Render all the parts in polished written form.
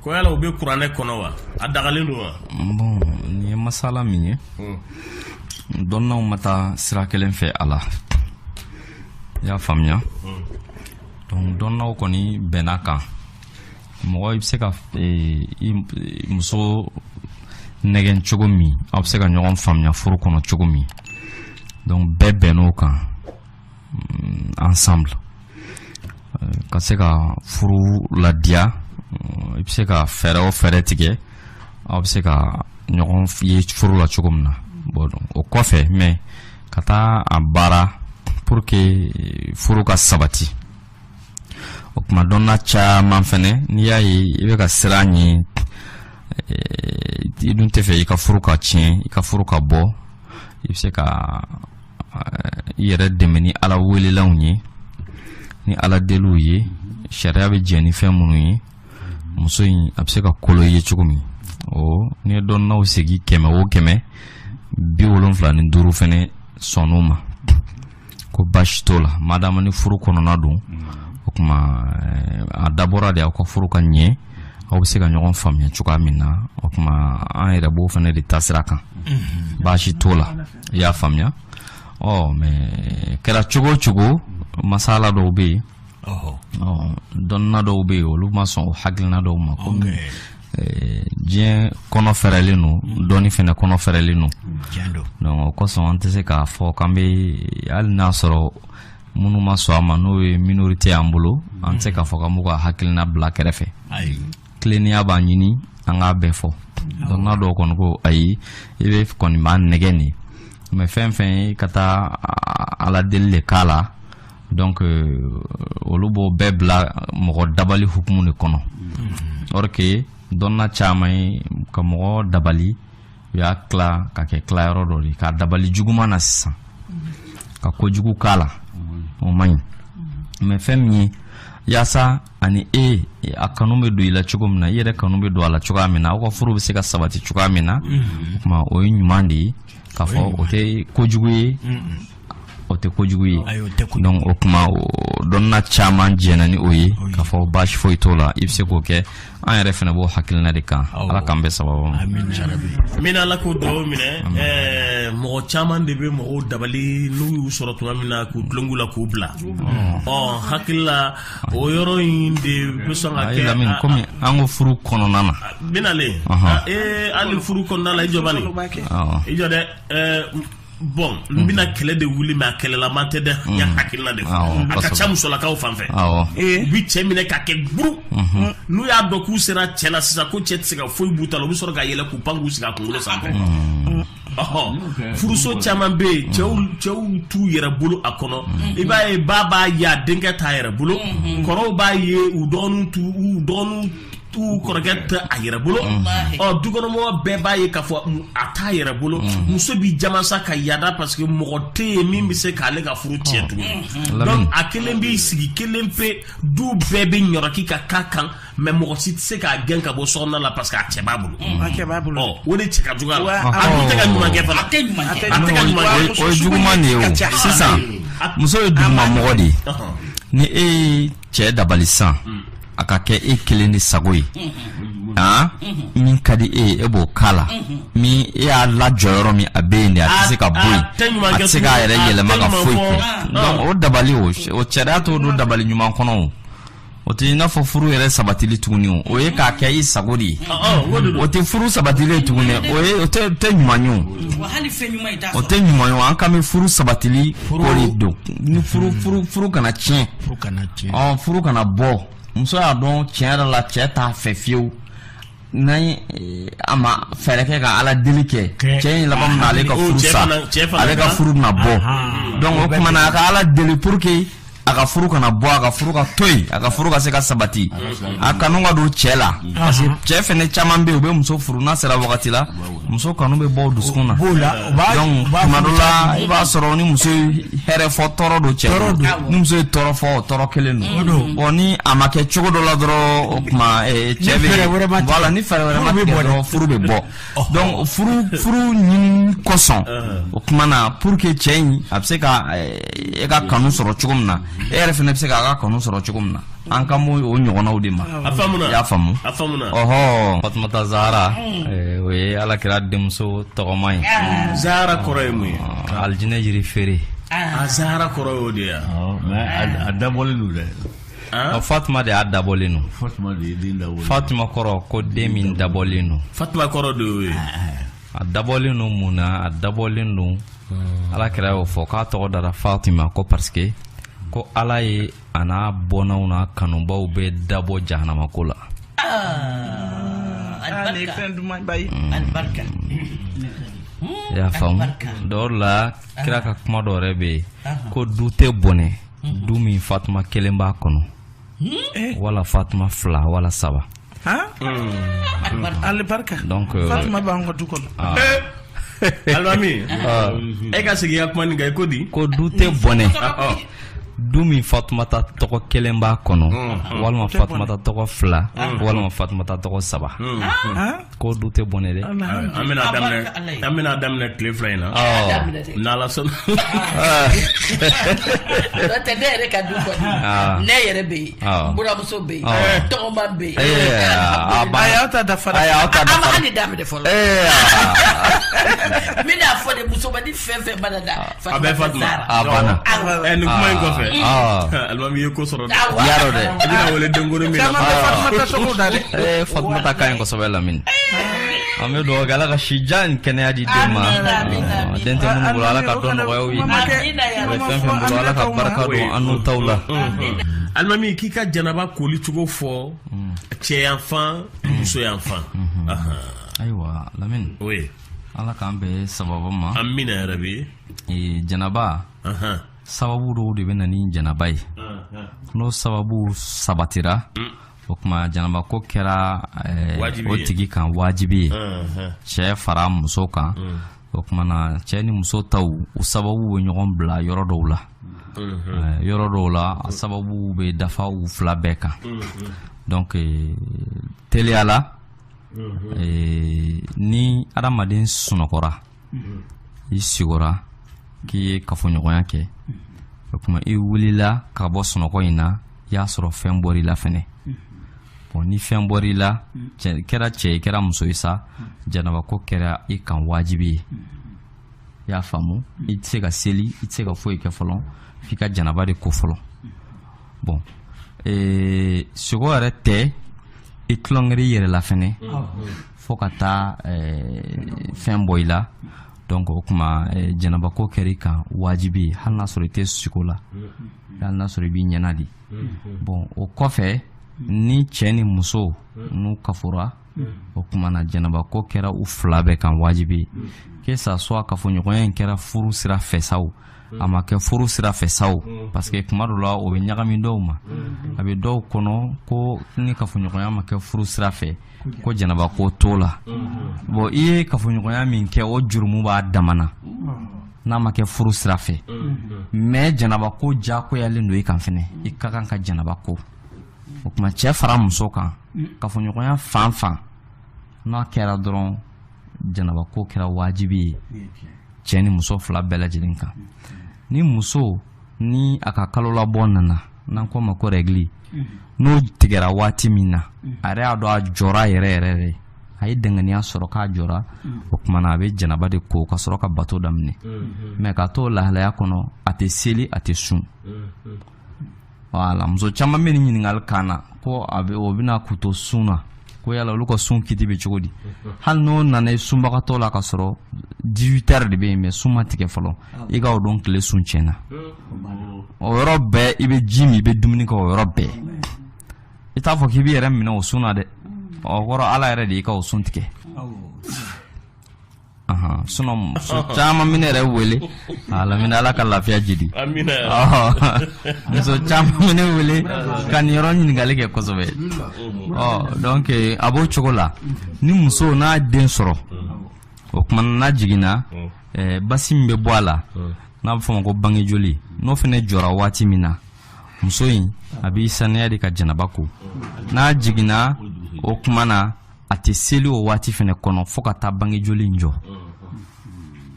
ko yala o be kuranɛ kɔnɔ wa a dagalen don wa bon ni ye masala min ye dɔnnaw ma taa sira kelen fɛ a la i y'a faamuya donc dɔnnaw kɔni bɛnna kan mɔgɔ i bɛ se ka muso nɛgɛn cogo min aw bɛ se ka ɲɔgɔn faamuya furu kɔnɔ cogo min donc bɛɛ bɛnn'o kan ensemble ka se ka furu ladiya i bɛ se ka fɛɛrɛ o fɛɛrɛ tigɛ aw bɛ se ka ɲɔgɔn ye furu la cogo min na bon o kɔfɛ mais ka taa a baara pour que furu ka sabati o kuma dɔnna caman fɛnɛ n'i y'a ye i bɛ ka siran ɲɛ i dun tɛ fɛ i ka furu ka tiɲɛ i ka furu ka bɔ i bɛ se ka i yɛrɛ dɛmɛ ni ala welelanw ye ni ala deliw ye sariya bɛ jɛ ni fɛn minnu ye muso in a bɛ se ka kolo ye cogo min o ni ye dɔnnaw segi 100 o 100 75 fɛnɛ sɔnn'o ma ko baasi t'o la madama ni furu kɔnɔna don o kuma a dabɔra de aw ka furu ka ɲɛ aw bɛ se ka ɲɔgɔn faamuya cogoya min na o kuma an yɛrɛ b'o fɛnɛ de taasira kan baasi t'o la i y'a faamuya mais kɛra cogo o cogo masala dɔw bɛ yen dɔnna dɔw bɛ yen olu ma sɔn o hakilina dɔw ma ko diɲɛ kɔnɔ fɛrɛlen don dɔɔni fɛnɛ kɔnɔ fɛrɛlen don donc o kosɔn an tɛ se k'a fɔ k'an bɛ hali n'a sɔrɔ minnu ma sɔn a ma n'o ye minorité y'an bolo an tɛ se k'a fɔ k'an b'u ka hakilina bila kɛrɛfɛ tilennenya b'a ɲini an k'a bɛɛ fɔ dɔnna dɔw kɔni ko ayi i bɛ kɔni b'a nɛgɛ nin mais fɛn fɛn ye ka taa ala deli de k'a la donc olu b'o bɛɛ bila mɔgɔ dabali hukumu de kɔnɔ or que dɔnna caman ye ka mɔgɔ dabali u y'a tila ka kɛ tilayɔrɔ dɔ de ka dabali juguman na sisan ka kojugu k'a la o man ɲi mais fɛn min ye yaasa ani a kanu bɛ don i la cogo min na i yɛrɛ kanu bɛ don a la cogoya min na aw ka furu bɛ se ka sabati cogoya min na o kuma o ye ɲuman de ye k'a fɔ o tɛ kojugu ye o tɛ kojugu ye donc o kuma dɔnna caman jɛna ni o ye k'a fɔ baasi foyi t'o la i bɛ se k'o kɛ an yɛrɛ fɛnɛ b'o hakilina de kan ala k'an bɛɛ sababu ma min ala k'o dugawu minɛ mɔgɔ caman de bɛ mɔgɔw dabali n'u y'u sɔrɔ tuma min na k'u tulongu la k'u bila hakilila o yɔrɔ in de bɛ sɔn ka kɛ komi an ko furu kɔnɔna na binalen hali furu kɔnɔna la i jɔ bani i jɔ dɛ bon n bɛna kɛlɛ de wuli mais a kɛlɛlama tɛ dɛ n y'a hakilina de fɔ a ka ca musolakaw fan fɛ u bi cɛ minɛ ka kɛ guru n'u y'a dɔn k'u sera cɛ la sisan ko cɛ tɛ se ka foyi b'u ta la u bɛ sɔrɔ ka yɛlɛ k'u pan k'u sigi a kunkolo sanfɛ furuso caman bɛ yen cɛw t'u yɛrɛ bolo a kɔnɔ i b'a ye ba b'a ye a denkɛ t'a yɛrɛ bolo kɔrɔw b'a ye u dɔgɔninw tu kɔrɔkɛ tɛ a yɛrɛ bolo dukɔnɔmɔgɔ bɛɛ b'a ye k'a fɔ a t'a yɛrɛ bolo muso bi jamasa ka yada parce que mɔgɔ tɛ yen min bɛ se k'ale ka furu tiɲɛ tuguni donc a kelen b'i sigi kelen pe du bɛɛ bɛ ɲɔrɔki ka k'a kan mais mɔgɔ si tɛ se k'a gɛn ka bɔ sokɔnɔna la parce que a cɛ b'a bolo o de cɛ ka jugu a la a tun tɛ ka ɲuman kɛ fana a tɛ ka ɲuman kɛ o ye juguman de ye o sisan muso ye dugumamɔgɔ de ye ni e ye cɛ dabali san a ka kɛ e kelen de sago ye min ka di e b'o k'a la min e y'a lajɔ yɔrɔ min a bɛ yen de a tɛ se ka bɔ yen a tɛ se k'a yɛrɛ yɛlɛma ka foyi kɛ donc o dabali o cɛya t'o don dabali ɲuman kɔnɔ o tɛ i n'a fɔ furu yɛrɛ sabatili tuguni o ye k'a kɛ i sago de ye o tɛ furu sabatili tuguni o tɛ ɲuman ye o tɛ ɲuman ye an kan bɛ furu sabatili ko de don ni furu kana tiɲɛ furu kana bɔ muso y'a dɔn tiɲɛ yɛrɛ la cɛ t'a fɛ fiyewu n'an a ma fɛɛrɛ kɛ ka ala deli kɛ cɛ in laban min na ale ka furu sa ale ka furu na bɔ donc o kuma na a ka ala deli pour que a ka furu kana bɔ a ka furu ka to yen a ka furu ka se ka sabati a kanu ka don cɛ la parce que cɛ fɛnɛ caman bɛ yen u bɛ muso furu n'a sera wagati la muso kanu bɛ bɔ dusukun na donc tuma dɔ la i b'a sɔrɔ ni muso ye hɛrɛ fɔ tɔɔrɔ don cɛ ni muso ye tɔɔrɔ fɔ o tɔɔrɔ kelen don bon ni a ma kɛ cogo dɔ la dɔrɔn o kuma cɛ bɛ voilà ni fɛɛrɛ wɛrɛ ma tigɛ dɔrɔn furu bɛ bɔ donc furu ɲini kosɔn o kuma na pour que cɛ in a bɛ se ka e ka kanu sɔrɔ cogo min na e yɛrɛ fɛnɛ bɛ se k'a ka kanu sɔrɔ cogo min na an ka mo o ɲɔgɔnnaw de ma y'a faamu ɔhɔ Fatumata Zahara o ye Alakira denmuso tɔgɔma ye Zahara kɔrɔ ye mun ye alijinɛ yiri feere Zahara kɔrɔ y'o de ye mais a dabɔlen don dɛ Fatuma de y'a dabɔlen don Fatuma kɔrɔ ko den min dabɔlen don Fatuma kɔrɔ de y'o ye a dabɔlen don mun na a dabɔlen don Alakira y'o fɔ k'a tɔgɔ dara Fatima ko parce que ko Ala ye a n'a bɔnnaw n'a kanubaw bɛ dabɔ jahanama ko la y'a faamu dɔw la kira ka kuma dɔ yɛrɛ bɛ yen ko du tɛ bɔnɛ du min Fatuma kelen b'a kɔnɔ wala Fatuma 2 wala 3 donc Fatuma b'an ka du kɔnɔ Alimami e ka segin ka kuma nin kan ko di ko du tɛ bɔnɛ du min Fatumata tɔgɔ kelen b'a kɔnɔ walima Fatumata tɔgɔ 2 walima Fatumata tɔgɔ 3 ko du tɛ bɔnɛ dɛ an bɛna daminɛ tile 2 in na n'Ala sɔnna tɛ ne yɛrɛ ka du kɔnɔ ne yɛrɛ bɛ yen buramuso bɛ yen tɔgɔma bɛ yen a y'aw ta dafara an ma hali daminɛ fɔlɔ n bɛna fɔ de musomanin fɛn fɛn mana da a bɛ Fatuma a banna nin kuma in kɔfɛ Alimami ye ko sɔrɔ yarɔ dɛ i bɛna wele denkoro min na Fatumata ka ɲi kosɛbɛ Lamini an bɛ dugawu kɛ Ala ka sija ni kɛnɛya di den ma den tɛ minnu bolo Ala ka dɔ nɔgɔya u ye fɛn fɛn bolo Ala ka barika don an n'u taw la Alimami k'i ka janaba koli cogo fɔ cɛyanfan musoyanfan ayiwa Lamini oui Ala k'an bɛn sababu ma amina yɛrɛ bi janaba sababu dɔw de bɛ na ni janaba ye n'o sababu sabatira o kuma janaba ko kɛra o tigi kan wajibi ye cɛ fara muso kan o kuma na cɛ ni muso taw u sababu bɛ ɲɔgɔn bila yɔrɔ dɔw la yɔrɔ dɔw la a sababu bɛ dafa u 2 bɛɛ kan donc teliyala ni adamaden sunɔgɔra i sigora k'i ye kafoɲɔgɔnya kɛ o kuma i wulila ka bɔ sunɔgɔ in na i y'a sɔrɔ fɛn bɔr'i la fɛnɛ bon ni fɛn bɔr'i la kɛra cɛ i kɛra muso ye sa janaba ko kɛra i kan wajibi ye i y'a faamu i tɛ se ka seli i tɛ se ka foyi kɛ fɔlɔ f'i ka janaba de ko fɔlɔ bon sogo yɛrɛ tɛ i tulonkɛr'i yɛrɛ la fɛnɛ fo ka taa fɛn bɔ i la donc o kuma janaba ko kɛra kan wajibi hali n'a sɔrɔ i tɛ siko la hali n'a sɔrɔ i b'i ɲɛna di bon o kɔfɛ ni cɛ ni muso n'u kafora o kuma na janaba ko kɛra u 2 bɛɛ kan wajibi que ça soit kafoɲɔgɔnya in kɛra furu sira fɛ saw a ma kɛ furu sira fɛ saw parce que kuma dɔ la o bɛ ɲagami dɔw ma a bɛ dɔw kɔnɔ ko ni kafoɲɔgɔnya ma kɛ furu sira fɛ ko janaba ko t'o la bon i ye kafoɲɔgɔnya min kɛ o jurumu b'a damana n'a ma kɛ furu sira fɛ mais janaba ko jakoyalen don i kan fɛnɛ i ka kan ka janaba ko o kuma cɛ fara muso kan kafoɲɔgɔnya fan fan n'a kɛra dɔrɔn janaba ko kɛra wajibi ye cɛ ni muso 2 bɛɛ lajɛlen kan ni muso ni a ka kalo labɔ nana n'an ko ma ko règle n'o tigɛra waati min na a yɛrɛ y'a dɔn a jɔra yɛrɛ a ye danganiya sɔrɔ k'a jɔra o kuma na a bɛ janaba de ko ka sɔrɔ ka bato daminɛ mais ka t'o lahalaya kɔnɔ a tɛ seli a tɛ sun voilà muso caman bɛ nin ɲininkali kan na ko o bɛna k'u to sun na ko yala olu ka sun kiti bɛ cogo di hali n'o nana i sunbagatɔ la ka sɔrɔ 18 heures de bɛ yen mais sun ma tigɛ fɔlɔ i ka o dɔn tile sun tiɲɛna o yɔrɔ bɛɛ i bɛ ji min i bɛ dumuni kɛ o yɔrɔ bɛɛ i t'a fɔ k'i b'i yɛrɛ minɛ o sun na dɛ o kɔrɔ Ala yɛrɛ de y'i ka o sun tigɛ sinon muso caman bɛ ne yɛrɛ wele Lamini Ala ka lafiya jidi muso caman bɛ ne wele ka nin yɔrɔ ɲininkali kɛ kosɛbɛ donc a b'o cogo la ni muso n'a den sɔrɔ o kuma n'a jiginna basi min bɛ bɔ a la n'a bɛ fɔ o ma ko bange joli n'o fana jɔra waati min na muso in a b'i saniya de ka janaba ko n'a jiginna o kuma na a tɛ seli o waati fana kɔnɔ fo ka taa bange joli in jɔ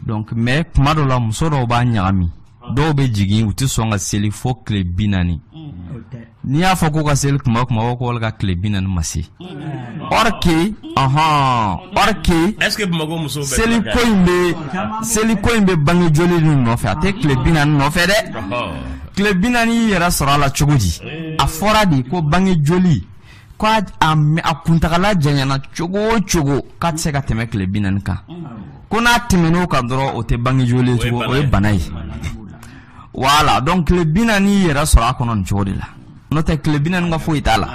donc mais kuma dɔ la muso dɔw b'a ɲagami dɔw bɛ jigin u tɛ sɔn ka seli fo tile 40 Ni y'a fɔ ko ka seli kuma ko wala ka tile 40 ma se. Or que est-ce que Bamako muso bɛ seli ko in bɛ bange joli ni nɔfɛ a tɛ tile 40 nɔfɛ dɛ. Tile 40 yɛrɛ sɔrɔ a la cogo di? A fɔra de ko bange joli ko a kuntagala janyana cogo o cogo k'a tɛ se ka tɛmɛ tile 40 kan. Ko n'a tɛmɛn'o kan dɔrɔn o tɛ bange joli cogo o ye bana ye. Voilà donc tile 40 yɛrɛ sɔrɔ a kɔnɔ nin cogo de la. N'o tɛ tile 40 ka foyi t'a la.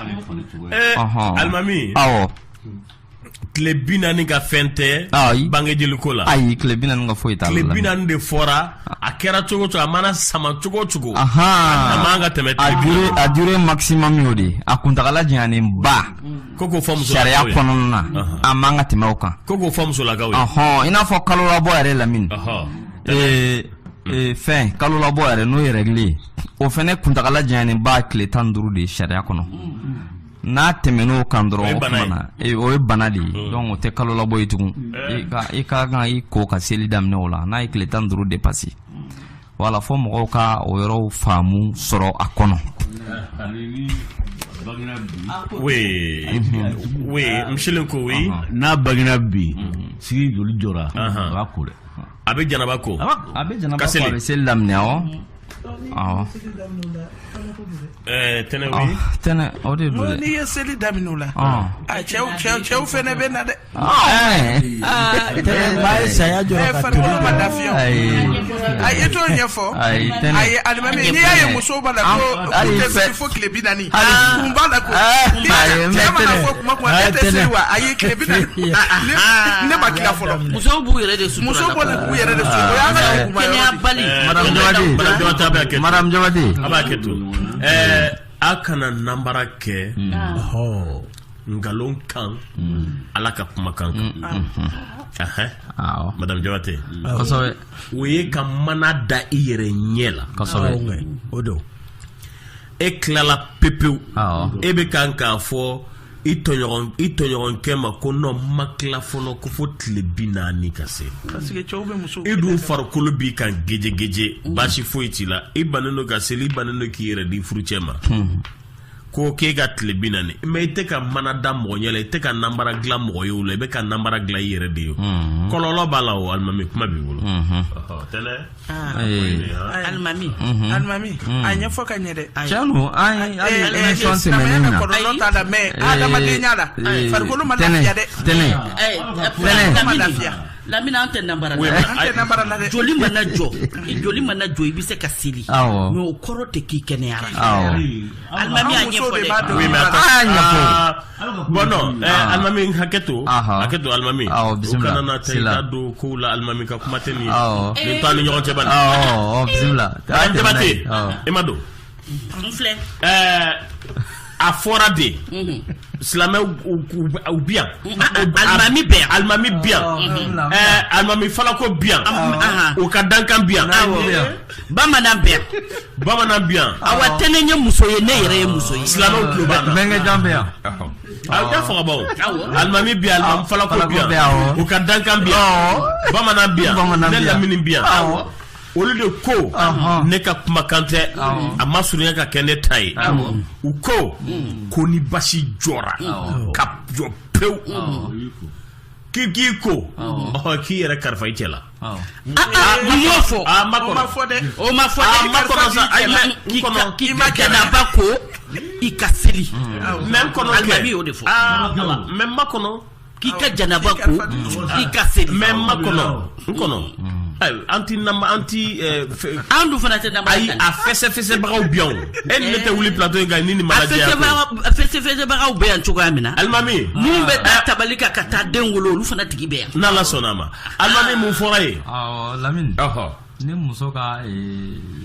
Alimami. Awɔ. Tile 40 ka fɛn tɛ bange joli ko la. Ayi tile 40 ka foyi t'a la. Tile 40 de fɔra a kɛra cogo cogo a mana sama cogo cogo. A man ka tɛmɛ tile 40. A durée maximum y'o de a kuntagala janyanen ba. Ko fɔ muso sariya kɔnɔna na a man ka tɛmɛ o kan. Ko fɔ musolakaw ye. I n'a fɔ kalo labɔ yɛrɛ Lamini. Fɛn kalo labɔ yɛrɛ n'o yɛrɛ réglé o fɛnɛ kuntagala janyanen ba tile 15 de sariya kɔnɔ. N'a tɛmɛn'o kan dɔrɔn o kumana o ye bana de ye donc o tɛ kalo labɔ ye tugun i ka kan i ko ka seli daminɛ o la n'a ye tile 15 dépassé wala fɔ mɔgɔw ka o yɔrɔw faamu sɔrɔ a kɔnɔ. Oui, monsieur ko oui. N'a bagina bi sigi joli jɔra a b'a ko dɛ. A bɛ janaba ko. A bɛ janaba ko a bɛ seli daminɛ awɔ. Tɛnɛ oui. Tɛnɛ o de don dɛ. N'i ye seli daminɛ o la. Cɛw fɛnɛ bɛ na dɛ. Tɛnɛ b'a ye saya jɔ ka tobi. Farikolo ma lafiya. Ayi t'o ɲɛfɔ. Ayi Alimami n'i y'a ye musow b'a la ko tɛ seli fo tile 40. Kun b'a la ko. Cɛ mana fɔ kuma e tɛ seli wa ayi tile 40. Ne ma tila fɔlɔ. Musow b'u yɛrɛ de sutura. Musow b'u yɛrɛ de sutura. O y'an ka kɛnɛya bali. Madame Jabate. A b'a kɛ to. A kana nambara kɛ ngalon kan ala ka kumakan kan. Madame Jabate. Kosɛbɛ. O ye ka mana da i yɛrɛ ɲɛ la. Kosɛbɛ. O don. E tilala pepewu. E bɛ kan k'a fɔ i tɔɲɔgɔnkɛ ma ko non ma tila fɔlɔ ko fo tile 40 ka se. I dun farikolo b'i kan gejegeje baasi foyi t'i la i bannen don ka seli i bannen don k'i yɛrɛ di furucɛ ma ko k'e ka tile 40 mais i tɛ ka mana da mɔgɔ ɲɛ la i tɛ ka nambara dilan mɔgɔ ye o la i bɛ ka nambara dilan i yɛrɛ de ye kɔlɔlɔ b'a la o Alimami kuma b'i bolo. Tɛnɛ. Alimami a ɲɛfɔ ka ɲɛ dɛ. Tiɲɛ don an ye émission tɛmɛnen na. Kɔlɔlɔ t'a la mais adamadenya la farikolo ma lafiya dɛ. Tɛnɛ. Ma lafiya. Lamina an tɛ nambara la dɛ. Joli mana jɔ i bɛ se ka seli mais o kɔrɔ tɛ k'i kɛnɛyara. Alimami a ɲɛfɔ dɛ. Oui mais bon non Alimami hakɛ to Alimami o kana na ta i ka don kow la Alimami ka kuma tɛ nin ye nin to an ni ɲɔgɔn cɛ bani. Bisimila. Jabate e ma don. N filɛ. A fɔra de silamɛw u bi yan Alimami bɛ yan Alimami falako bi yan o ka dankan bi yan bamanan bɛ yan awa tɛnɛ ye muso ye ne yɛrɛ ye muso ye silamɛw tulo b'an na Bɛnkɛjan bɛ yan aw tɛ fɔ ka ban o Alimami bi yan Alimami falako bi yan o ka dankan bi yan bamanan bi yan ne Lamini bi yan olu de ko ne ka kumakan tɛ a ma surunya ka kɛ ne ta ye u ko ko ni basi jɔra ka jɔ pewu k'i ko k'i yɛrɛ kalifa i cɛ la. Mun y'o fɔ? Ma fɔ dɛ. O ma fɔ dɛ. Ma kɔnɔ sa k'i ma janaba ko i ka seli. Mɛ n kɔnɔ kɛ Alimami y'o de fɔ. Mɛ ma kɔnɔ k'i ka janaba ko i ka seli. Mɛ ma kɔnɔ n kɔnɔ. Anti an dun fana tɛ namba ayi a fɛsɛfɛsɛbagaw bi yan e ni ne tɛ wuli plateau in kan ni nin mana diya a fɛsɛfɛsɛbagaw bɛ yan cogoya min na Alimami mun bɛ da tabali kan ka taa den wolo olu fana tigi bɛ yan n'Ala sɔnna ma Alimami mun fɔra ye Lamini ni muso ka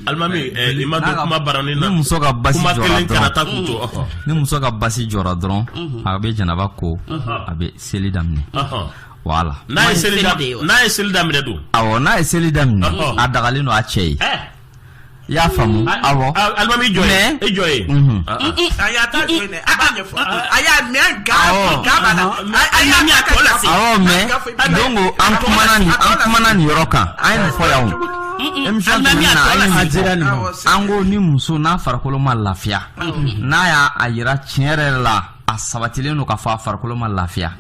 Alimami i ma don kuma barani na ni muso ka basi jɔra kuma kelen kana taa k'u to ni muso ka basi jɔra dɔrɔn a bɛ janaba ko a bɛ seli daminɛ voilà n'a ye seli daminɛ don awɔ n'a ye seli daminɛ a dagalen don a cɛ ye ya famu awo almami joye e joye aya ta joye abanye fo aya men ga bana aya mi akola si awo me dongo ankumana ni yoroka ayi fo yawo almami ajira ni ango ni muso na farakolo ma lafiya na ya ayira chenere la asabatilen no ka fa farakolo ma lafiya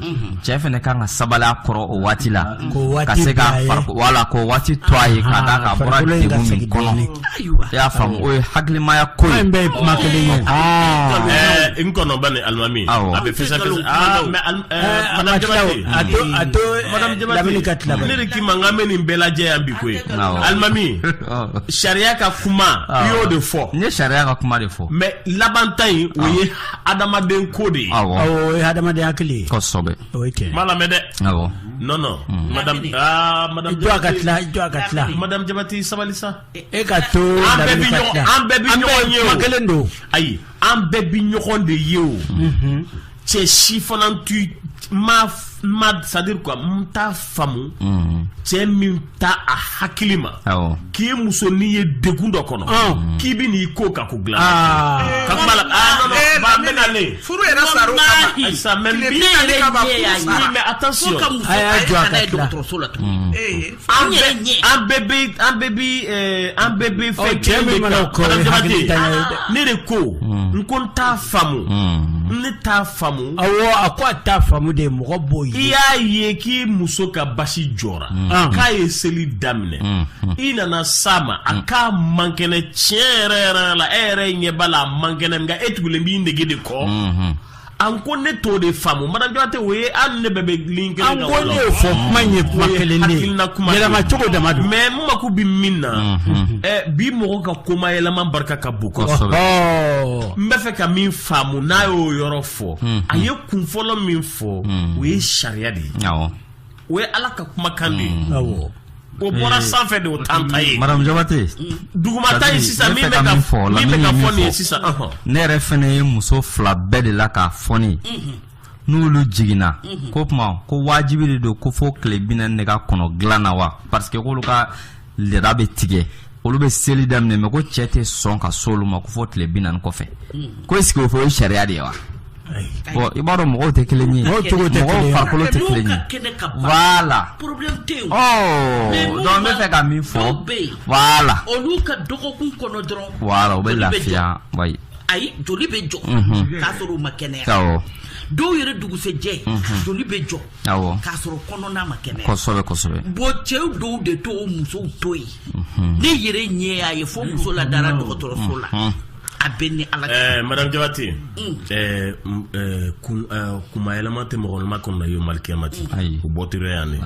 chef ne kan sabala koro o watila ka se ka wala ko wati toye ka da ka bora de gumi kono ya fam o hagli maya ko mbe makele inkono bane almami abe fesa madame Jabati ne ki mangame ni mbela je ambi ko almami sharia ka kuma yo de fo ne sharia ka kuma de fo mais labantai oye adama den kodi awo hadama de akili ko sobe okay mala mede awo non madame Joakatla madame Jabati sabalisa e ka to ambe bi nyonyo makelendo ayi ambe bi nyokonde yo che chifonan tu ma c'est-à-dire quoi mta famu che minta a hakilima ki muso ni ye degundo kono ki bi ni ko ka ko gla ka mala non ba menale furu era saro kama ça même bi mais attention aya Joakatla un bébé fait ne de ko nkonta famu ne ta famu awo akwa ta famu de mo boy iya ye ki muso ka basi jora ka ye seli damne ina na sama aka mankene chere la ere nye bala mankene nga etubule mbi ndege de ko anko ne to de famu madame Jabati we an ne bebe linke na anko ne fo manye makelende yela ma chogo da madu mais mako bi minna bi mo ka koma yela man barka ka buko mbefe ka min famu na yo yoro fo aye kun folo min fo we sharia di we ala ka kuma kandi o bora sanfɛ de o tanta ye madame Jabati dugumata ye sisan min bɛ ka fɔ ni sisan ne yɛrɛ fɛnɛ ye muso fila bɛɛ de la ka fɔni n'olu jiginna ko kuma ko wajibi de don ko fo tile 40 de ka kɔnɔ dilan na wa parce que k'olu ka lera bɛ tigɛ olu bɛ seli daminɛ mais ko cɛ tɛ sɔn ka s'olu ma ko fo tile 40 kɔfɛ ko est-ce que o fɔ o ye sariya de ye wa bon i b'a dɔn mɔgɔw tɛ kelen ye mɔgɔw farikolo tɛ kelen ye voilà donc n bɛ fɛ ka min fɔ voilà olu ka dɔgɔkun kɔnɔ dɔrɔn voilà o bɛ lafiya wayi ayi joli bɛ jɔ k'a sɔrɔ u ma kɛnɛya dɔw yɛrɛ dugusɛjɛ joli bɛ jɔ k'a sɔrɔ kɔnɔna ma kɛnɛya kosɛbɛ kosɛbɛ bon cɛw dɔw de to o musow to yen ne yɛrɛ ɲɛ y'a ye fo muso ladara dɔgɔtɔrɔso la madame Jabati kuma yɛlɛma tɛ mɔgɔlama kɔnɔ yo malikiyamati o bɔtɔrɔ yan ne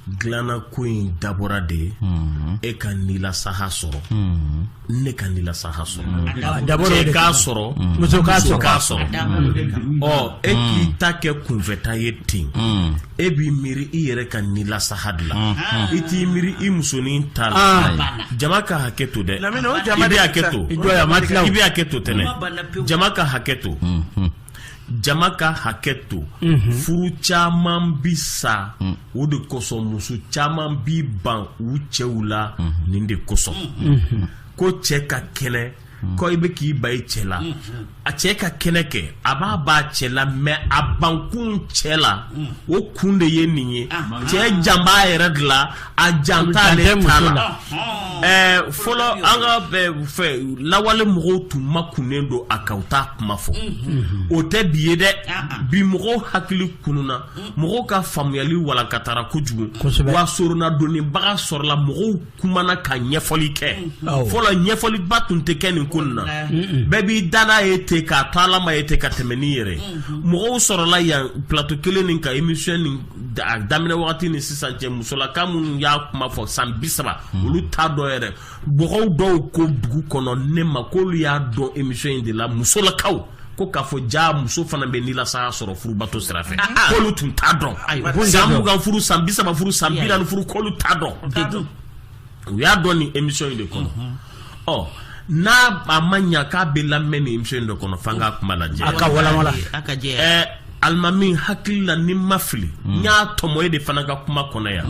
dilana ko in dabɔra de e ka nila saha sɔrɔ ne ka nila saha sɔrɔ cɛ k'a sɔrɔ muso k'a sɔrɔ e k'i ta kɛ kunfɛta ye ten e b'i miiri i yɛrɛ ka nila saha de la i t'i miiri i musonin ta la jama ka hakɛ to dɛ i bɛ hakɛ to i bɛ hakɛ to tɛnɛ jama ka hakɛ to jama ka hakɛ to furu caman bi sa o de kosɔn muso caman bi ban u cɛw la nin de kosɔn ko cɛ ka kɛnɛ ko i bɛ k'i ba i cɛ la a cɛ ka kɛnɛ kɛ a b'a ba cɛ la mais a bankun cɛ la o kun de ye nin ye cɛ jan b'a yɛrɛ de la a jan t'ale ta la fɔlɔ an ka fɛ lawale mɔgɔw tun ma kunnen don a kan u t'a kuma fɔ o tɛ bi ye dɛ bi mɔgɔw hakili kununa mɔgɔw ka faamuyali walankatara kojugu wa sorona donibaga sɔrɔla mɔgɔw kumana ka ɲɛfɔli kɛ fɔlɔ ɲɛfɔliba tun tɛ kɛ nin ko nin na bɛɛ b'i dana ye ten k'a to ala ma ye ten ka tɛmɛ ni yɛrɛ mɔgɔw sɔrɔla yan plateau kelen nin kan émission nin a daminɛ wagati ni sisan cɛ musolaka minnu y'a kuma fɔ san 30 olu t'a dɔn yɛrɛ bɔgɔw dɔw ko dugu kɔnɔ ne ma k'olu y'a dɔn émission in de la musolakaw ko k'a fɔ ja muso fana bɛ nila saya sɔrɔ furubato sira fɛ k'olu tun t'a dɔn san 20 furu san 30 furu san 40 furu k'olu t'a dɔn u y'a dɔn ni émission in de kɔnɔ n'a a ma ɲa k'a bɛ lamɛn ni émission in de kɔnɔ f'an k'a kuma lajɛ a ka walamala alimami hakili la ni ma fili n y'a tɔmɔ e de fana ka kuma kɔnɔ yan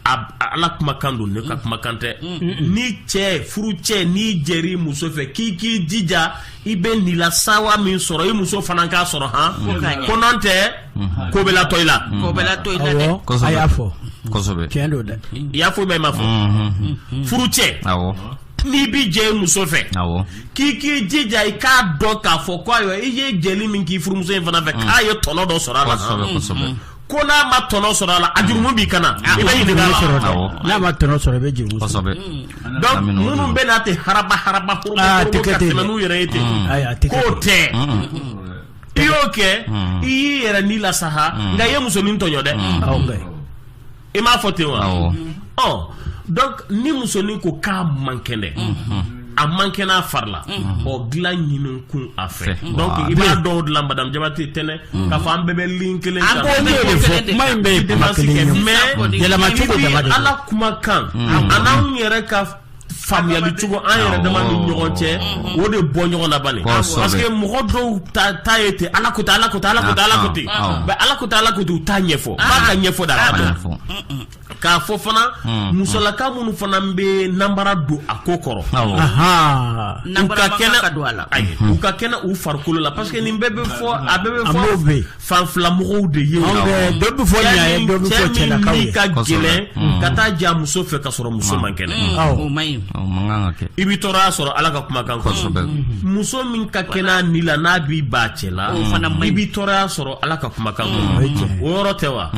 ala kuma kan don ne ka kuma kan tɛ ni cɛ furu cɛ ni jɛri muso fɛ k'i jija i bɛ nila sawa min sɔrɔ i muso fana k'a sɔrɔ ko n'an tɛ ko bɛ la tɔ i la dɛ a y'a fɔ kosɛbɛ tiɲɛ don dɛ i y'a fɔ i ma fɔ furu cɛ n'i bi jɛ muso fɛ k'i jija i k'a dɔn k'a fɔ ko ayiwa i ye jɛli min k'i furumuso in fana fɛ k'a ye tɔnɔ dɔ sɔrɔ a la ko n'a ma tɔnɔ sɔrɔ a la a jurumu b'i kana i bɛ ɲininka n'a ma tɔnɔ sɔrɔ i bɛ jurumu sɔrɔ donc minnu bɛ n'a tɛ haraba horobo ka tɛmɛ n'u yɛrɛ ye ten k'o tɛ i y'o kɛ i y'i yɛrɛ ni lasaha nka i ye musonin tɔɲɔ dɛ i m'a fɔ ten wa donc ni musonin ko k'a man kɛnɛ a man kɛnɛ a fari la dilan ɲinin kun a fɛ donc i b'a dɔw dilan madame Jabate tɛnɛ k'a fɔ an bɛɛ bɛ lin kelen kan kuma in bɛ kuma kelen mais yɛlɛma cogo dama de ala kumakan a n'anw yɛrɛ ka faamuyali cogo an yɛrɛ dama ni ɲɔgɔn cɛ o de bɔ ɲɔgɔn na bani parce que mɔgɔ dɔw ta ye ten ala ko ten mais ala ko ten u t'a ɲɛfɔ b'a ka ɲɛfɔ da k'a fɔ fana musolaka minnu fana bɛ nanbara don a ko kɔrɔ u ka kɛnɛ u farikolo la parce que nin bɛɛ bɛ fɔ a bɛɛ bɛ fɔ fanfilamɔgɔw de ye dɔ bɛ fɔ ɲa ye dɔ bɛ fɔ cɛlakaw ye ka gɛlɛn ka taa ja muso fɛ ka sɔrɔ muso man kɛnɛ i b'i tɔɔrɔ sɔrɔ ala ka kumakan kosɛbɛ muso min ka kɛnɛ ni la n'a b'i ba cɛ la i b'i tɔɔrɔ sɔrɔ ala ka kumakan o yɔrɔ tɛ wa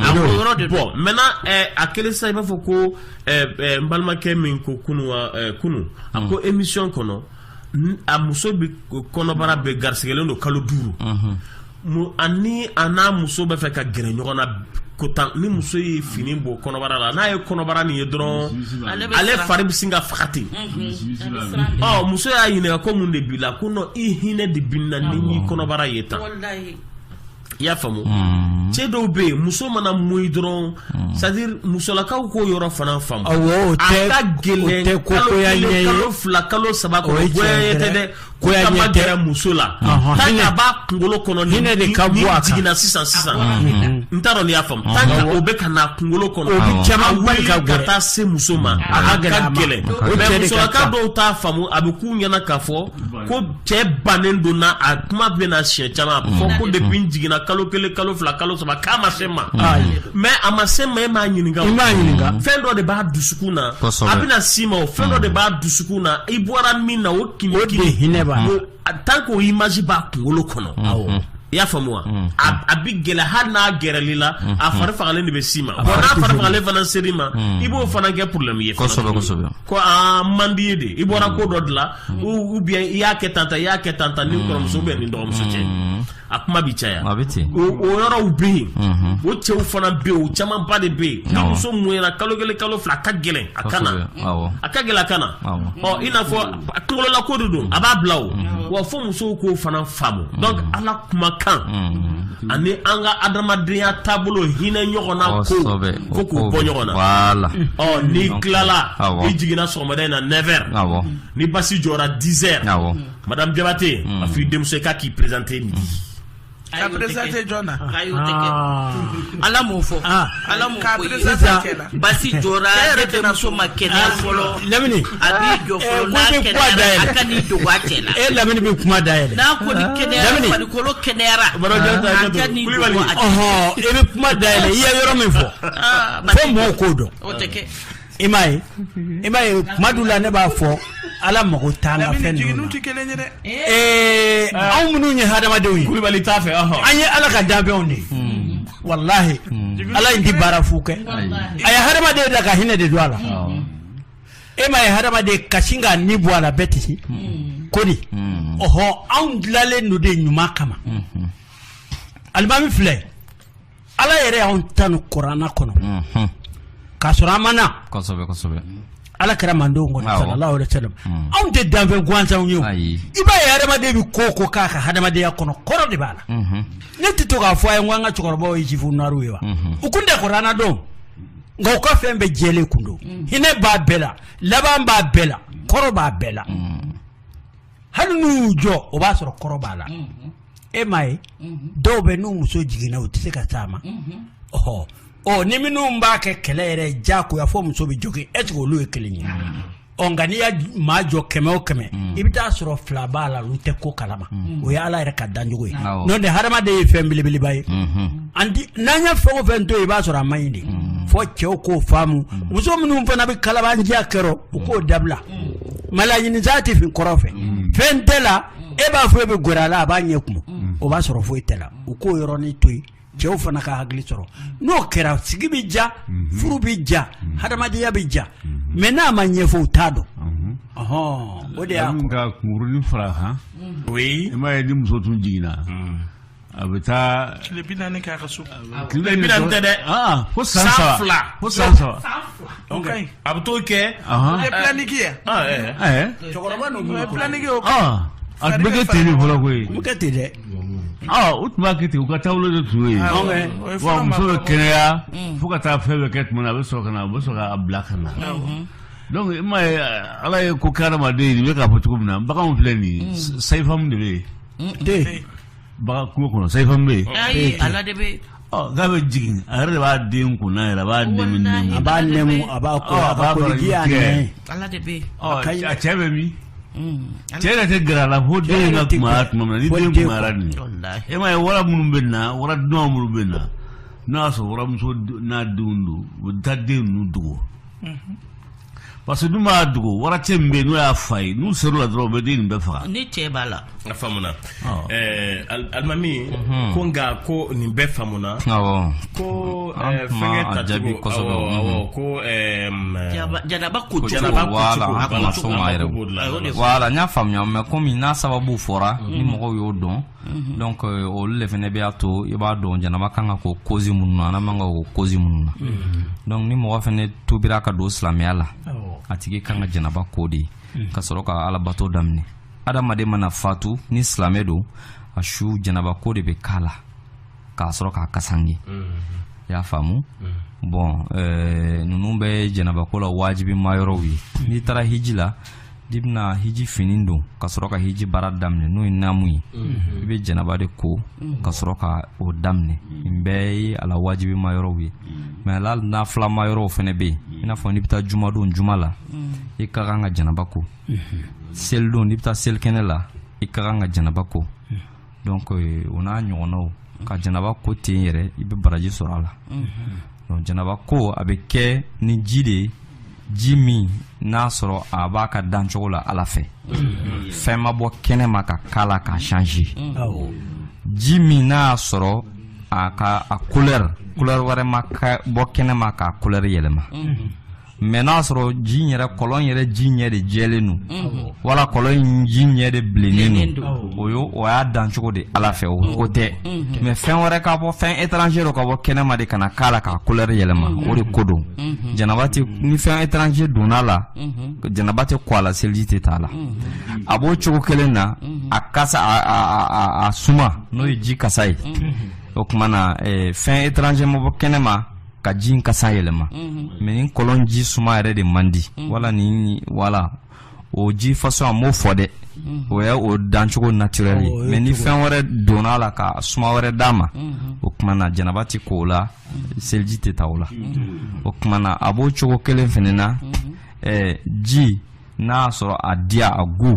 bon maintenant a kelen sa i b'a fɔ ko n balimakɛ min ko kunu a ko émission kɔnɔ a muso bi kɔnɔbara bɛ garisigɛlen don kalo 5 ani a n'a muso bɛ fɛ ka gɛrɛ ɲɔgɔn na ko tan ni muso ye fini bɔ kɔnɔbara la n'a ye kɔnɔbara nin ye dɔrɔn ale fari bɛ sin ka faga ten muso y'a ɲininka ko mun de b'i la ko non i hinɛ de b'i la ni y'i kɔnɔbara ye tan i y'a faamu cɛ dɔw bɛ yen muso mana mun dɔrɔn c'est à dire musolakaw k'o yɔrɔ fana faamu a ka gɛlɛn kalo 2 kalo 3 kɔnɔ goya tɛ dɛ ko ka ma gɛrɛ muso la tant que a b'a kunkolo kɔnɔ ni jiginna sisan n t'a dɔn n'i y'a faamu tant que o bɛ ka na kunkolo kɔnɔ caman wuli ka taa se muso ma a ka gɛlɛn mais musolaka dɔw t'a faamu a bɛ k'u ɲɛna k'a fɔ ko cɛ bannen don na a kuma bɛ na siɲɛ caman a bɛ fɔ ko depuis n jiginna kalo 1 kalo 2 kalo 3 k'a ma se ma mais a ma se ma e m'a ɲininka fɛn dɔ de b'a dusukun na a bɛna s'i ma o fɛn dɔ de b'a dusukun na i bɔra min na o kini tant qu'o image b'a kunkolo kɔnɔ i y'a faamu wa a bɛ gɛlɛya hali n'a gɛrɛli la a fari fagalen de bɛ s'i ma bon n'a fari fagalen fana ser'i ma i b'o fana kɛ problème ye kosɛbɛ ko man di ye de i bɔra ko dɔ dilan ou bien i y'a kɛ tan ni kɔrɔmuso bɛ ni dɔgɔmuso cɛ a kuma bi caya o yɔrɔw bɛ yen o cɛw fana bɛ yen o camanba de bɛ yen ni muso mɔnyana kalo 1 kalo 2 a ka gɛlɛn a kana i n'a fɔ kunkololako ko de don a b'a bila o wa fo musow k'o fana faamu donc ala kumakan ani an ka adamadenya taabolo hinɛ ɲɔgɔn na ko k'u bɔ ɲɔgɔn na n'i tilala i jiginna sɔgɔmada in na 9h ni basi jɔra 10h madame Jabate a fɔ i denmuso k'a k'i présenter midi ka présenter Jona ala m'o fɔ basi jɔra e muso ma kɛnɛya fɔlɔ Lamini a b'i jɔ fɔlɔ n'a kɛnɛyara a ka n'i dogo a cɛ la Lamini bɛ kuma dayɛlɛ n'a kɔni kɛnɛyara farikolo kɛnɛyara a ka n'i dogo a cɛ la e bɛ kuma dayɛlɛ i ye yɔrɔ min fɔ fo mɔgɔw k'o dɔn o tɛ kɛ i m'a ye kuma dɔw la ne b'a fɔ ala mago t'an ka fɛn ninnu na anw minnu ye hadamadenw ye Kulibali t'a fɛ an ye ala ka danfɛnw de walahi ala in tɛ baara fu kɛ a ye hadamaden da ka hinɛ de don a la e m'a ye hadamaden ka sin k'a ni bɔ a la bɛɛ tɛ se ko di anw dilanlen don de ɲuman kama alimami filɛ ala yɛrɛ y'anw tanu kuranna kɔnɔ k'a sɔrɔ an ma na kosɛbɛ ala kɛra mandenw kɔnɔ sallallahu alaihi wasallam anw tɛ danfɛn gansanw ye i b'a ye hadamaden bɛ ko k'a ka hadamadenya kɔnɔ kɔrɔ de b'a la ne tɛ to k'a fɔ a ye ko an ka cɛkɔrɔbaw ye jifu naru ye wa u kun tɛ kuranna dɔn nka u ka fɛn bɛɛ jɛlen kun don hinɛ b'a bɛɛ la laban b'a bɛɛ la kɔrɔ b'a bɛɛ la hali n'u y'u jɔ o b'a sɔrɔ kɔrɔ b'a la e m'a ye dɔw bɛ n'u muso jiginna u tɛ se ka s'a ma o ni minnu b'a kɛ kɛlɛ yɛrɛ jagoya fɔ muso bɛ jogi est ce que olu ye kelen ye nka n'i ya maa jɔ 100 o 100 i bɛ taa sɔrɔ 2 b'a la olu tɛ ko kalama o ye Ala yɛrɛ ka dancogo ye n'o tɛ hadamaden ye fɛn belebeleba ye n'an ye fɛn o fɛn to yen i b'a sɔrɔ a man ɲi de fɔ cɛw k'o faamu muso minnu fana bɛ kalabanjiya kɛrɔ u k'o dabila malaɲinisa tɛ fin kɔrɔ fɛ fɛn tɛ la e b'a fɔ e bɛ gɔrɛ a la a b'a ɲɛ kumu o b'a sɔrɔ foyi tɛ la u k'o yɔrɔnin to yen cɛw fana ka hakili sɔrɔ n'o kɛra sigi bɛ ja furu bɛ ja hadamadenya bɛ ja mais n'a ma ɲɛfɔ u t'a dɔn o de y'a ka kunkurunin fara han i m'a ye ni muso tun jiginna a bɛ taa tile 40 k'a ka so tile 40 tɛ dɛ fo san 3 fo san 3 ok a bɛ t'o kɛ o ye planifié cɛkɔrɔba ninnu ye planifié o a tun bɛ kɛ ten de fɔlɔ koyi o kɛ ten dɛ o tun b'a kɛ ten u ka taabolo de tun ye wa muso bɛ kɛnɛya fo ka taa fɛn bɛɛ kɛ tuma na a bɛ sɔrɔ ka na a bɛ sɔrɔ k'a bila ka na donc i m'a ye Ala ye ko kɛ adamaden ye nin bɛ k'a fɔ cogo min na baganw filɛ nin ye sayifamu de bɛ yen bagan kungo kɔnɔ sayifamu bɛ yen ayi Ala de bɛ k'a bɛ jigin a yɛrɛ de b'a den kunna yɛrɛ a b'a nɛmu a b'a nɛmu a b'a ko a b'a koliji y'a nɛ Ala de bɛ a cɛ bɛ min cɛ yɛrɛ tɛ gɛrɛ a la fo den ka kumaya tuma min na ni den kumayara nin e m'a ye wara minnu bɛ na wara dunan minnu bɛ na n'a y'a sɔrɔ waramuso n'a denw don u bɛ taa den ninnu dogo parce que n'u m'a dogo wara cɛ min bɛ yen n'o y'a fa ye n'u ser'o la dɔrɔn u bɛ den nin bɛɛ faga ni cɛ b'a la a faamuna alimami ko nka ko nin bɛɛ faamuna ko fɛnkɛ tacogo ko janaba ko voilà n y'a faamuya mais comme n'a sababu fɔra ni mɔgɔw y'o dɔn donc olu le fɛnɛ b'a to i b'a dɔn janaba kan ka ko cause minnu na n'a man ka ko cause minnu na donc ni mɔgɔ fɛnɛ tobira ka don silamɛya la a tigi kan ka janaba ko de ka sɔrɔ ka alabato daminɛ adamaden mana fatu ni silamɛ don a su janaba ko de bɛ k'a la k'a sɔrɔ k'a kasange y'a faamu bon ninnu bɛ janaba ko la wajibi ma yɔrɔw ye n'i taara hiji la i bɛna hiji fini don ka sɔrɔ ka hiji baara daminɛ n'o ye naamu ye i bɛ janaba de ko ka sɔrɔ ka o daminɛ nin bɛɛ ye ala wajibi ma yɔrɔw ye mais ala nafila ma yɔrɔw fɛnɛ bɛ yen i n'a fɔ n'i bɛ taa juma don juma la i ka kan ka janaba ko seli don n'i bɛ taa seli kɛnɛ la i ka kan ka janaba ko donc o n'a ɲɔgɔnnaw ka janaba ko ten yɛrɛ i bɛ baraji sɔrɔ a la donc janaba ko a bɛ kɛ ni ji de ye ji min n'a sɔrɔ a b'a ka dancogo la ala fɛ fɛn ma bɔ kɛnɛ ma ka k'a la k'a changer ji min n'a sɔrɔ a ka a couleur wɛrɛ ma bɔ kɛnɛ ma k'a couleur yɛlɛma mais n'a sɔrɔ ji yɛrɛ kɔlɔn yɛrɛ ji ɲɛ de jɛlen don wala kɔlɔn ji ɲɛ de bilennen don o y'a dancogo de ala fɛ o ko tɛ mais fɛn wɛrɛ ka bɔ fɛn étranger dɔ ka bɔ kɛnɛ ma de kana k'a la k'a couleur yɛlɛma o de ko don janaba tɛ ni fɛn étranger donna la janaba tɛ kɔ a la seliji tɛ t'a la a b'o cogo kelen na a kasa a suma n'o ye ji kasa ye o tuma na fɛn étranger ma bɔ kɛnɛ ma ka ji kasa yɛlɛma mais ni kɔlɔn ji suma yɛrɛ de man di wala o ji façon a m'o fɔ dɛ o ye o dancogo naturel ye mais ni fɛn wɛrɛ donna la ka suma wɛrɛ d'a ma o tuma na janaba tɛ k'o la seliji tɛ ta o la o tuma na a b'o cogo kelen fɛnɛ na ji n'a sɔrɔ a diya a gu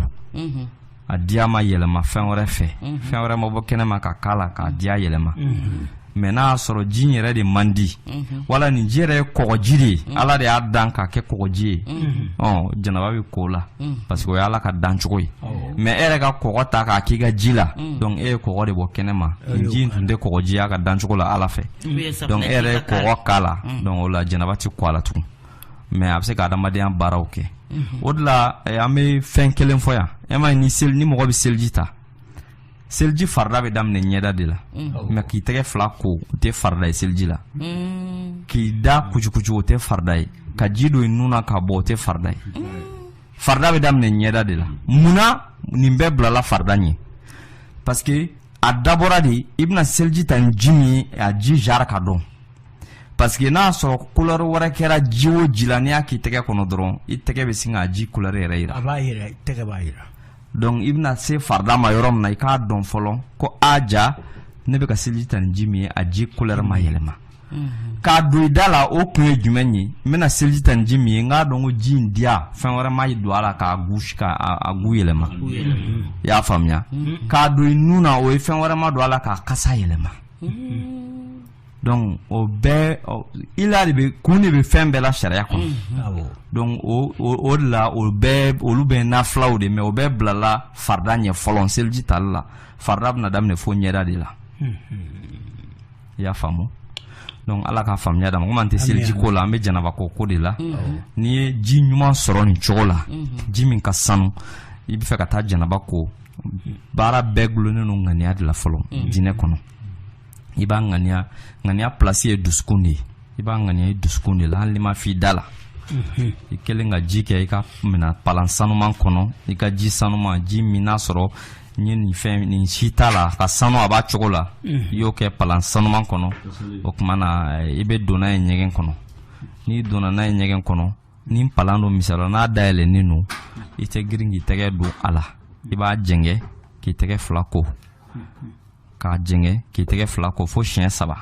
a diya ma yɛlɛma fɛn wɛrɛ fɛ fɛn wɛrɛ ma bɔ kɛnɛ ma ka k'a la k'a diya yɛlɛma mais n'a sɔrɔ ji yɛrɛ de man di wala nin ji yɛrɛ ye kɔgɔji de ye ala de y'a dan k'a kɛ kɔgɔji ye janaba bɛ k'o la parce que o ye ala ka dancogo ye mais e yɛrɛ ka kɔgɔ ta k'a k'i ka ji la donc e ye kɔgɔ de bɔ kɛnɛ ma nin ji in tun tɛ kɔgɔji ye a ka dancogo la ala fɛ donc e yɛrɛ ye kɔgɔ k'a la donc o la janaba tɛ kɔ a la tugun mais a bɛ se ka adamadenya baaraw kɛ o de la an bɛ fɛn kelen fɔ yan e ma ye ni mɔgɔ bɛ seliji ta seliji farida bɛ daminɛ ɲɛda de la mais k'i tɛgɛ fila ko o tɛ farida ye seliji la k'i da kucukucu o tɛ farida ye ka ji don i nun na k'a bɔ o tɛ farida ye farida bɛ daminɛ ɲɛda de la munna nin bɛɛ bilala farida ɲɛ parce que a dabɔra de i bɛna seliji ta ni ji min ye a ji genre ka dɔn parce que n'a sɔrɔ couleur wɛrɛ kɛra ji o ji la n'i y'a k'i tɛgɛ kɔnɔ dɔrɔn i tɛgɛ bɛ sin k'a ji couleur yɛrɛ yira a b'a yira tɛgɛ b'a yira donc i bɛna se farida ma yɔrɔ min na i k'a dɔn fɔlɔ ko a ja ne bɛ ka seliji ta ni ji min ye a ji couleur ma yɛlɛma k'a don i da la o kun ye jumɛn ye n bɛna seliji ta ni ji min ye n k'a dɔn ko ji in diya fɛn wɛrɛ ma don a la k'a gu yɛlɛma i y'a faamuya k'a don i nun na o ye fɛn wɛrɛ ma don a la k'a kasa yɛlɛma donc o bɛɛ ila de bɛ kun de bɛ fɛn bɛɛ la sariya kɔnɔ donc o de la olu bɛɛ nafilaw de mais o bɛɛ bilala farida ɲɛ fɔlɔ seliji tali la farida bɛna daminɛ fo ɲɛda de la i y'a faamu donc ala k'a faamuya dama komi an tɛ seliji ko la an bɛ janaba ko de la n'i ye ji ɲuman sɔrɔ nin cogo la ji min ka sanu i bɛ fɛ ka taa janaba ko baara bɛɛ gulonnen don ŋaniya de la fɔlɔ diinɛ kɔnɔ i b'a ŋaniya place ye dusukun de ye i b'a ŋaniya i dusukun de la hali n'i ma f'i da la i kɛlen ka ji kɛ i ka mina palan sanuman kɔnɔ i ka ji sanuman ji min n'a sɔrɔ nin si t'a la ka sanu a b'a cogo la i y'o kɛ palan sanuman kɔnɔ o tuma na i bɛ don n'a ye ɲɛgɛn kɔnɔ n'i donna n'a ye ɲɛgɛn kɔnɔ ni palan don misala n'a dayɛlɛnnen don i tɛ girin k'i tɛgɛ don a la i b'a jɛngɛ k'i tɛgɛ fila ko k'a jɛngɛ k'i tɛgɛ fila ko fo siɲɛ 3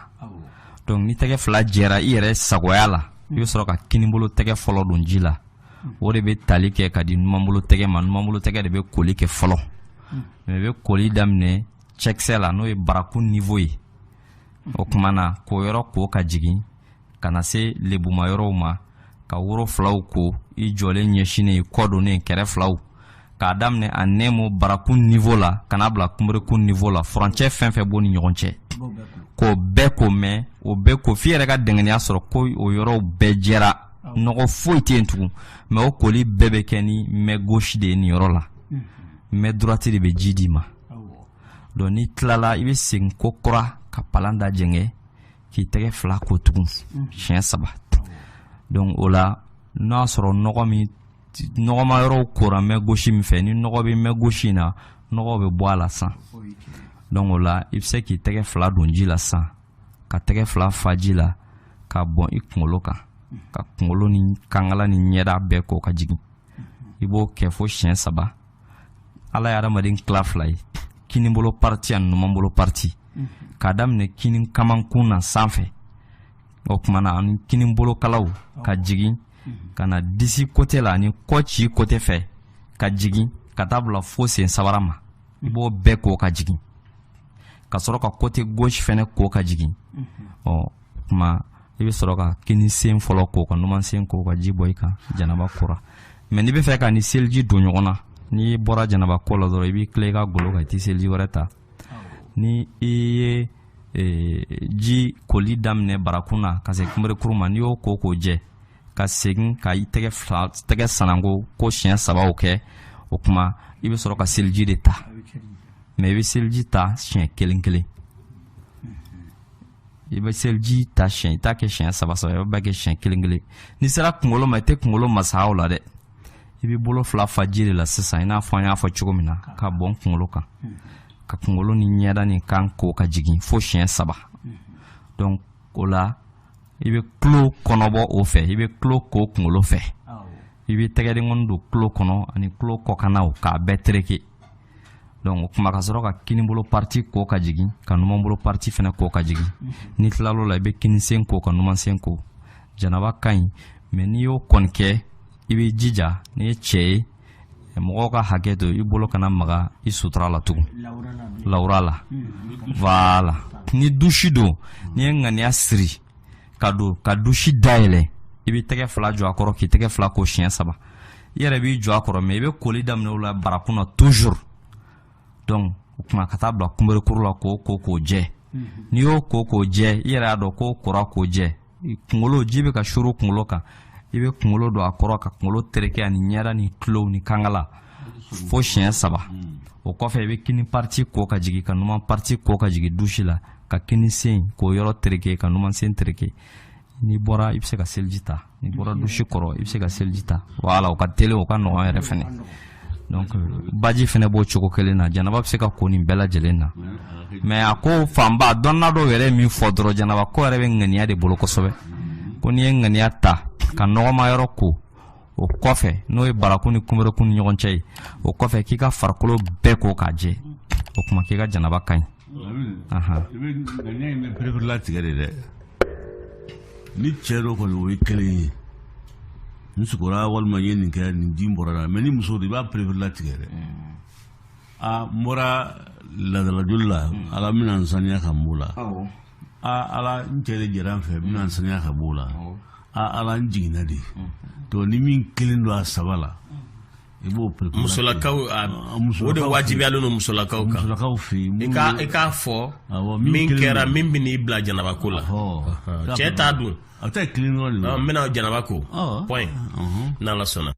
donc ni tɛgɛ fila jɛra i yɛrɛ sagoya la i bɛ sɔrɔ ka kinibolo tɛgɛ fɔlɔ don ji la o de bɛ tali kɛ ka di numanbolo tɛgɛ ma numanbolo tɛgɛ de bɛ koli kɛ fɔlɔ mais bɛ koli daminɛ cɛkisɛ la n'o ye baraku niveau ye o tuma na k'o yɔrɔ ko ka jigin ka na se lebuma yɔrɔw ma ka woro filaw ko i jɔlen ɲɛsinnen kɔ donnen kɛrɛ filaw k'a daminɛ a nɛmu baraku niveau la ka na bila kunbereku niveau la furancɛ fɛn fɛn b'o ni ɲɔgɔn cɛ k'o bɛɛ ko mɛn o bɛɛ ko f'i yɛrɛ ka dɛngɛniya sɔrɔ ko o yɔrɔw bɛɛ jɛra nɔgɔ foyi tɛ yen tugun mais o koli bɛɛ bɛ kɛ ni mɛ gauche de ye nin yɔrɔ la mɛ droite de bɛ ji di ma donc n'i tilala i bɛ segin ko kura ka palan da jɛngɛ k'i tɛgɛ fila ko tugun siɲɛ 3 donc o la n'a sɔrɔ nɔgɔma yɔrɔw kora mɛ gauche min fɛ ni nɔgɔ bɛ mɛ gauche in na nɔgɔ bɛ bɔ a la san donc o la i bɛ se k'i tɛgɛ fila don ji la san ka tɛgɛ fila fa ji la ka bɔn i kunkolo kan ka kunkolo ni kankala ni ɲɛda bɛɛ ko ka jigin i b'o kɛ fo siɲɛ 3 ala ye adamaden tila fila ye kinibolo parti ani numanbolo parti k'a daminɛ kini kamankun na sanfɛ o tuma na ani kinibolo kalaw ka jigin ka na disi kote la ani kɔ ci kote fɛ ka jigin ka taa bila fo sen sabara ma i b'o bɛɛ ko ka jigin ka sɔrɔ ka kote gauche fɛnɛ ko ka jigin ɔ kuma i bɛ sɔrɔ ka kini sen fɔlɔ ko ka numan sen ko ka ji bɔ i kan janaba kora mais n'i bɛ fɛ ka ni seliji don ɲɔgɔn na n'i bɔra janaba ko la dɔrɔn i b'i tila i ka golo kan i tɛ seliji wɛrɛ ta ni i ye ji koli daminɛ barakun na ka se kunberekuru ma n'i y'o ko k'o jɛ ka segin ka i tɛgɛ sanango ko siɲɛ 3 kɛ o kuma i bɛ sɔrɔ ka seliji de ta mais i bɛ seliji ta siɲɛ 1 i bɛ seliji ta siɲɛ i t'a kɛ siɲɛ 3 i b'a kɛ siɲɛ 1 n'i sera kunkolo ma i tɛ kunkolo masaw la dɛ i b'i bolo fila fa ji de la sisan i n'a fɔ an y'a fɔ cogo min na ka bɔn kunkolo kan ka kunkolo ni ɲɛda ni kan ko ka jigin fo siɲɛ 3 donc o la i bɛ tulo kɔnɔbɔ o fɛ i bɛ tulo ko kunkolo fɛ i bɛ tɛgɛdenkɔni don tulo kɔnɔ ani tulo kɔkannaw k'a bɛɛ tereke donc o kuma ka sɔrɔ ka kinibolo parti ko ka jigin ka numanbolo parti fɛnɛ ko ka jigin n'i tilal'o la i bɛ kinisen ko ka numansen ko janaba ka ɲi mais n'i y'o kɔni kɛ i bɛ jija n'i ye cɛ ye mɔgɔw ka hakɛ to i bolo kana maga i sutura la tugun lawura la voilà ni dusi don n'i ye ŋaniya siri ka dusi dayɛlɛ i bɛ tɛgɛ fila jɔ a kɔrɔ k'i tɛgɛ fila ko siɲɛ 3 i yɛrɛ b'i jɔ a kɔrɔ mais i bɛ koli daminɛ o la barakun na toujours donc o kuma ka taa bila kunberekuru la k'o jɛ n'i y'o ko k'o jɛ i yɛrɛ y'a dɔn k'o kora k'o jɛ kunkolo ji bɛ ka suru kunkolo kan i bɛ kunkolo don a kɔrɔ ka kunkolo tereke ani ɲɛda ni tulo ni kankala fo siɲɛ 3 o kɔfɛ i bɛ kini parti ko ka jigin ka numan parti ko ka jigin dusi la ka kini sen k'o yɔrɔ tereke ka numan sen tereke n'i bɔra i bɛ se ka seliji ta n'i bɔra dusi kɔrɔ i bɛ se ka seliji ta voilà o ka teli o ka nɔgɔn yɛrɛ fɛnɛ donc baji fɛnɛ b'o cogo kelen na janaba bɛ se ka ko nin bɛɛ lajɛlen na mais a ko fanba dɔnna dɔw yɛrɛ min fɔ dɔrɔn janaba ko yɛrɛ bɛ ŋaniya de bolo kosɛbɛ ko n'i ye ŋaniya ta ka nɔgɔma yɔrɔ ko o kɔfɛ n'o ye barakun ni kunberekun ni ɲɔgɔn cɛ ye o kɔfɛ k'i ka farikolo bɛɛ ko k'a jɛ o kuma k'i ka janaba ka ɲi i bɛ ŋaniya in bɛ perepere latigɛ de dɛ ni cero ko o kelen musukura walma yen ke ni dimbora mais ni muso de ba préférer la tigere a mora la julla ala minan sanya kambula ala ncere jiran fe minan sanya kabula ala njigina di to ni min kelen do asabala ibo préférer musolakaw o de wajibi alo no musolakaw fi e ka fo min kera min bini bla janaba ko la ceta dun ata kelen no mina janaba ko point na la sona